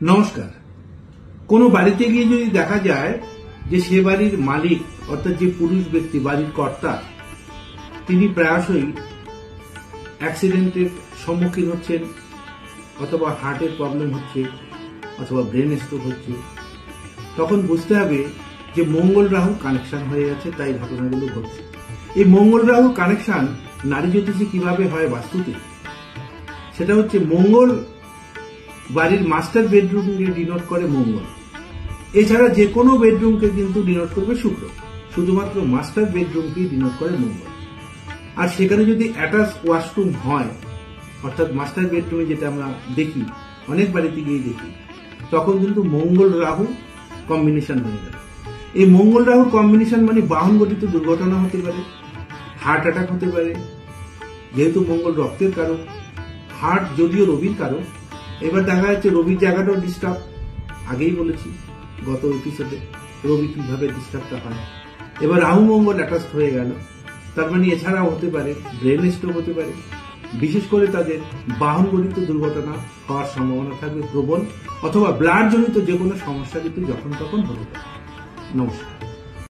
নমস্কার। কোনো বাড়িতে গিয়ে যদি দেখা যায় যে সে বাড়ির মালিক অর্থাৎ যে পুরুষ ব্যক্তি বাড়ির কর্তা তিনি প্রায়শই অ্যাক্সিডেন্টের সম্মুখীন হচ্ছেন, অথবা হার্টের প্রবলেম হচ্ছে, অথবা ব্রেন স্ট্রোক হচ্ছে, তখন বুঝতে হবে যে মঙ্গল রাহু কানেকশন হয়ে গেছে, তাই ঘটনাগুলো ঘটছে। এই মঙ্গল রাহু কানেকশন নারী জ্যোতিষে কিভাবে হয় বাস্তুতে, সেটা হচ্ছে মঙ্গল বাড়ির মাস্টার বেডরুমকে ডিনোট করে মঙ্গল, এছাড়া যে কোনো বেডরুমকে কিন্তু ডিনোট করবে শুক্র, শুধুমাত্র মাস্টার বেডরুমকেই ডিনোট করে মঙ্গল। আর সেখানে যদি অ্যাটাচ ওয়াশরুম হয়, অর্থাৎ মাস্টার বেডরুমে যেটা আমরা দেখি অনেক বাড়িতে গিয়ে দেখি, তখন কিন্তু মঙ্গল রাহু কম্বিনেশন হয়ে গেল। এই মঙ্গল রাহুর কম্বিনেশন মানে বাহন গঠিত দুর্ঘটনা হতে পারে, হার্ট অ্যাটাক হতে পারে, যেহেতু মঙ্গল রক্তের কারক, হার্ট যদিও রবির কারক। এবার দেখা যাচ্ছে রবির জায়গাটাও ডিস্টার্ব, আগেই বলেছি গত এপিসোডে রবি কিভাবে ডিস্টার্বটা হয়। এবার রাহু মঙ্গল অ্যাটাচ হয়ে গেল, তার মানে এছাড়াও হতে পারে ব্রেন স্ট্রোক হতে পারে, বিশেষ করে তাদের বাহন গঠিত দুর্ঘটনা হওয়ার সম্ভাবনা থাকবে প্রবল, অথবা ব্লাড জনিত যে কোনো সমস্যা কিন্তু যখন তখন হতে পারে। নমস্কার।